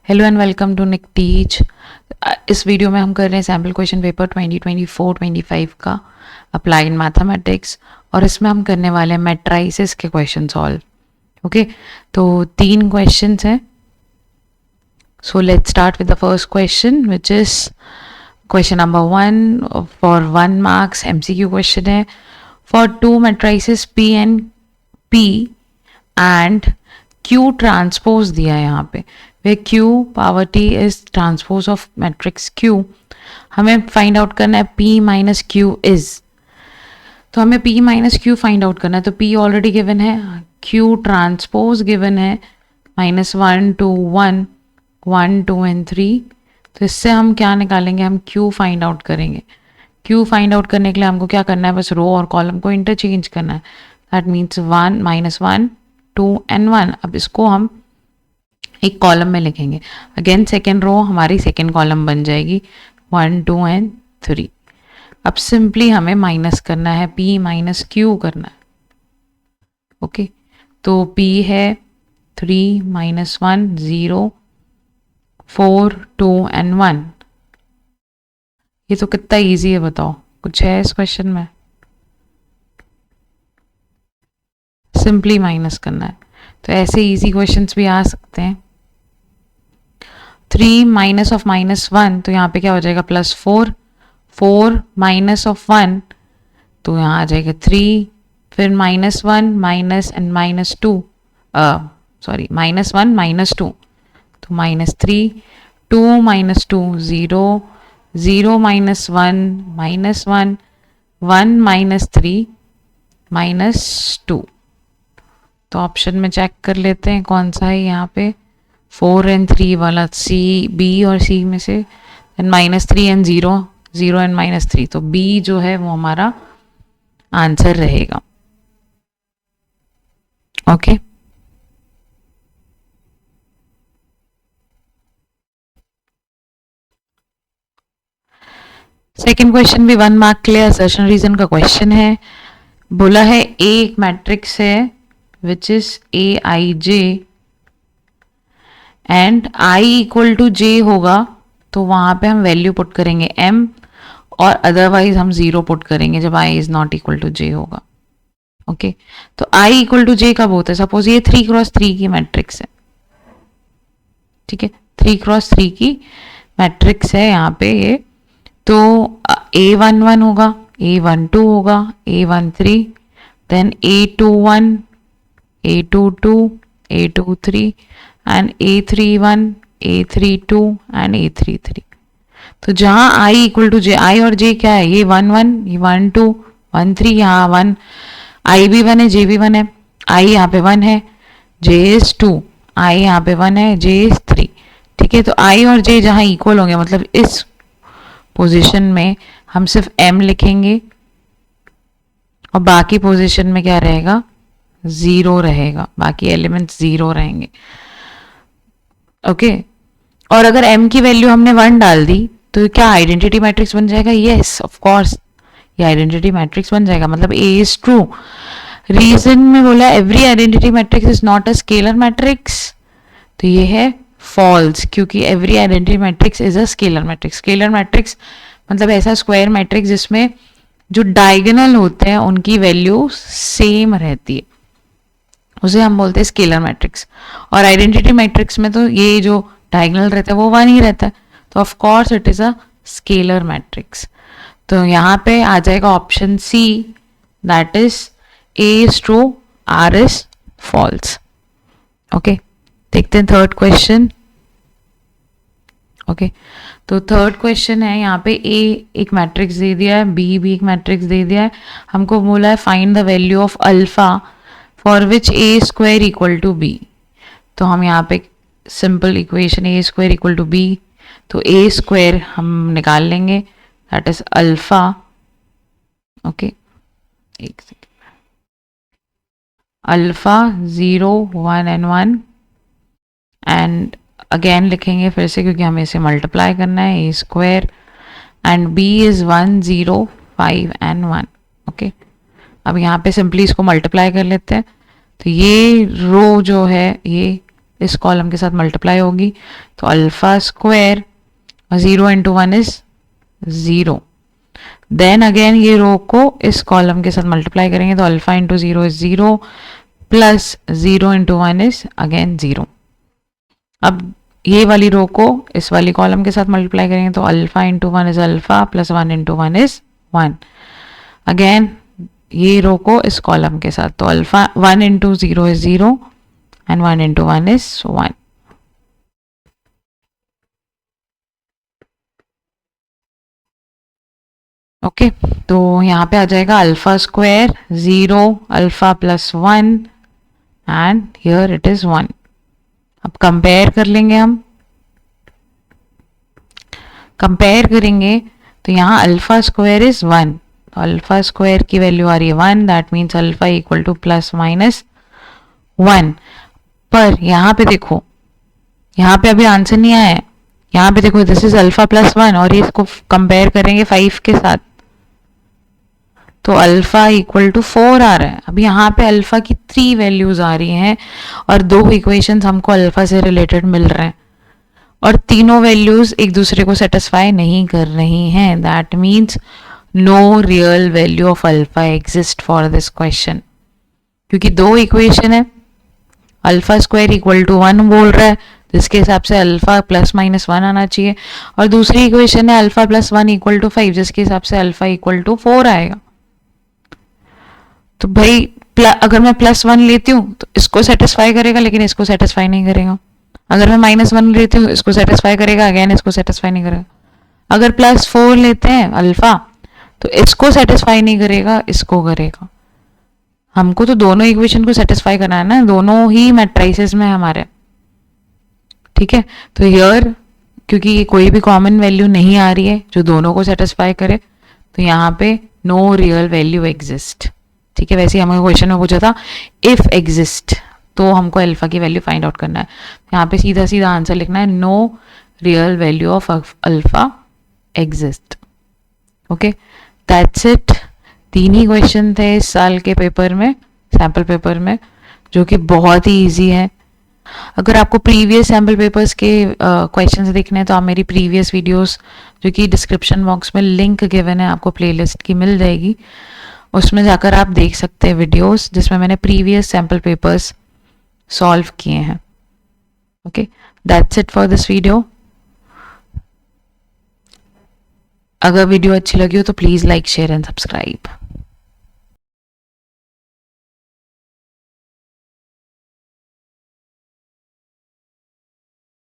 Hello and welcome to Nick Teach. इस वीडियो में हम कर रहे हैं सैम्पल क्वेश्चन पेपर 2024-25 का अप्लाइड मैथमेटिक्स और इसमें हम करने वाले हैं मैट्राइसेस के क्वेश्चन सॉल्व। ओके, तो 3 क्वेश्चंस हैं। So let's start with the first question which is question number 1 for 1 marks MCQ question है। For 2 matrices P and P and Q transpose दिया है यहाँ पे, where Q power T is transpose of matrix Q। हमें find out करना है P minus Q is, तो हमें P minus Q find out करना है। तो P ऑलरेडी गिवन है, Q ट्रांसपोज गिवन है -1 2 1 1 2 एंड 3। तो इससे हम क्या निकालेंगे, हम Q फाइंड आउट करेंगे। Q फाइंड आउट करने के लिए हमको क्या करना है, बस रो और कॉलम को इंटरचेंज करना है। That means 1 -1 2 and 1। अब इसको हम एक कॉलम में लिखेंगे। अगेन सेकेंड रो हमारी सेकेंड कॉलम बन जाएगी 1 2 एंड 3। अब सिंपली हमें माइनस करना है, P माइनस Q करना है। ओके, तो P है 3 -1 0 4 2 एंड 1। ये तो कितना इजी है, बताओ कुछ है इस क्वेश्चन में? सिंपली माइनस करना है। तो ऐसे इजी क्वेश्चंस भी आ सकते हैं। 3 माइनस ऑफ -1, तो यहाँ पे क्या हो जाएगा +4 4 माइनस ऑफ 1, तो यहाँ आ जाएगा 3, फिर -1 माइनस एंड -2 सॉरी -1 -2, तो -3 2 -2 0 0 -1 -1 1 -3 -2। तो ऑप्शन में चेक कर लेते हैं कौन सा है यहाँ पे, 4 एंड 3 वाला, C B और C में से, देन -3 एंड 0 0 एंड -3, तो B जो है वो हमारा आंसर रहेगा। ओके, सेकेंड क्वेश्चन भी 1 मार्क के लिए असर्शन रीजन का क्वेश्चन है। बोला है A एक मैट्रिक्स है which is AIJ and I equal to J होगा, तो वहां पे हम वैल्यू पुट करेंगे M और अदरवाइज हम 0 पुट करेंगे जब I is not equal to J होगा। ओके, तो I इक्वल टू J कब होता है? सपोज ये 3x3 की मैट्रिक्स है, ठीक है, 3x3 की मैट्रिक्स है यहाँ पे ये, तो A11 होगा, A12 होगा, A13, then A21 A22 A23 and A31 A32 and A33। तो जहाँ I equal to J, I और J क्या है, ये 1 1 ये 1 2 1 3, यहाँ 1 I भी 1 है J भी 1 है, I यहाँ पे 1 है, J इज 2, I यहाँ पे 1 है, J इज 3। ठीक है, तो I और J जहाँ इक्वल होंगे, मतलब इस पोजीशन में हम सिर्फ M लिखेंगे और बाकी पोजीशन में क्या रहेगा, 0 रहेगा, बाकी एलिमेंट्स 0 रहेंगे। ओके, और अगर M की वैल्यू हमने 1 डाल दी तो क्या आइडेंटिटी मैट्रिक्स बन जाएगा? यस ऑफ कोर्स, ये आइडेंटिटी मैट्रिक्स बन जाएगा, मतलब A इज ट्रू। रीजन में बोला every identity matrix is not a scalar matrix, तो ये है फॉल्स, क्योंकि every identity matrix is a scalar matrix. Scalar matrix मतलब ऐसा स्क्वायर मैट्रिक्स जिसमें जो डायगोनल होते हैं उनकी वैल्यू सेम रहती है, उसे हम बोलते हैं स्केलर मैट्रिक्स। और आइडेंटिटी मैट्रिक्स में तो ये जो डायगोनल रहता है वो 1 ही रहता है, तो of course it is a scalar matrix. तो यहाँ पे आ जाएगा option C, that is A is true, R is false. Okay, देखते हैं थर्ड क्वेश्चन। ओके, तो थर्ड क्वेश्चन है, यहाँ पे A एक मैट्रिक्स दे दिया है, B भी एक मैट्रिक्स दे दिया है, हमको बोला है find the value of alpha for which A square equal to B। तो हम यहाँ पे simple equation A square equal to B, तो A स्क्वायर हम निकाल लेंगे, दैट इज अल्फा। ओके, एक second, alpha 0 1 and 1 and again लिखेंगे फिर से क्योंकि हमें इसे मल्टीप्लाई करना है, A square and B is 1 0 5 and 1। Okay, अब यहाँ पे सिंपली इसको मल्टीप्लाई कर लेते हैं, तो ये रो जो है ये इस कॉलम के साथ मल्टीप्लाई होगी, तो alpha square 0 into 1 is 0. Then again ये रो को इस कॉलम के साथ मल्टीप्लाई करेंगे, तो alpha into 0 is 0 plus 0 into 1 is again 0. अब ये वाली रो को इस वाली कॉलम के साथ मल्टीप्लाई करेंगे, तो alpha into 1 is alpha plus 1 into 1 is 1. Again ये रो को इस कॉलम के साथ, तो alpha 1 into 0 is 0 and 1 into 1 is 1. Okay, तो यहाँ पे आ जाएगा alpha square 0 alpha plus 1 and here it is 1. अब कंपेयर कर लेंगे, हम कंपेयर करेंगे तो यहाँ अल्फा स्क्वायर इज 1, तो अल्फा स्क्वायर की वैल्यू आ रही है 1, that means alpha equal two plus minus 1. पर यहाँ पे देखो, यहाँ पे अभी आंसर नहीं आया है. यहाँ पे देखो दिस इज अल्फा प्लस 1 और ये इसको कंपेयर करेंगे 5 के साथ, तो अल्फा इक्वल टू 4 आ रहा है. अब यहाँ पे अल्फा की 3 वैल्यूज आ रही हैं और 2 इक्वेशंस हमको अल्फा से रिलेटेड मिल रहे हैं और तीनों वैल्यूज एक दूसरे को सेटिस्फाई नहीं कर रही हैं. That means no real value of alpha exist for this question, क्योंकि 2 इक्वेशन है. अल्फा स्क्वायर इक्वल टू 1 बोल रहा है, जिसके हिसाब से अल्फा प्लस माइनस 1 आना चाहिए, और दूसरी इक्वेशन है अल्फा प्लस 1 इक्वल टू 5, जिसके हिसाब से अल्फा इक्वल टू 4 आएगा. तो भाई अगर मैं प्लस 1 लेती हूँ तो इसको सेटिस्फाई करेगा, लेकिन इसको सेटिस्फाई नहीं करेगा. अगर मैं माइनस 1 लेती हूँ इसको सेटिस्फाई करेगा, अगेन इसको सेटिस्फाई नहीं करेगा. अगर प्लस 4 लेते हैं अल्फा तो इसको सेटिस्फाई नहीं करेगा, इसको करेगा. हमको तो दोनों इक्वेशन को सेटिस्फाई करना है ना, दोनों ही मैट्रिसेस में हमारे. ठीक है, तो हियर क्योंकि ये कोई भी कॉमन वैल्यू नहीं आ रही है जो दोनों को सेटिस्फाई करे, तो यहाँ पे नो रियल वैल्यू एग्जिस्ट. ठीक है, वैसे ही हमें क्वेश्चन में पूछा था इफ एग्जिस्ट, तो हमको अल्फा की वैल्यू फाइंड आउट करना है. यहाँ पे सीधा सीधा आंसर लिखना है no real value of alpha exist. Okay, that's it. 3 ही क्वेश्चन थे इस साल के पेपर में, सैम्पल पेपर में, जो कि बहुत ही ईजी है. अगर आपको प्रीवियस सैम्पल पेपर्स के क्वेश्चंस देखने हैं तो आप मेरी प्रीवियस वीडियोस, जो कि डिस्क्रिप्शन बॉक्स में लिंक गिवन है आपको प्लेलिस्ट की, मिल जाएगी. उसमें जाकर आप देख सकते हैं वीडियोस जिसमें मैंने प्रीवियस सैम्पल पेपर्स सॉल्व किए हैं. Okay, that's it for this video. अगर वीडियो अच्छी लगी हो तो please like share and subscribe.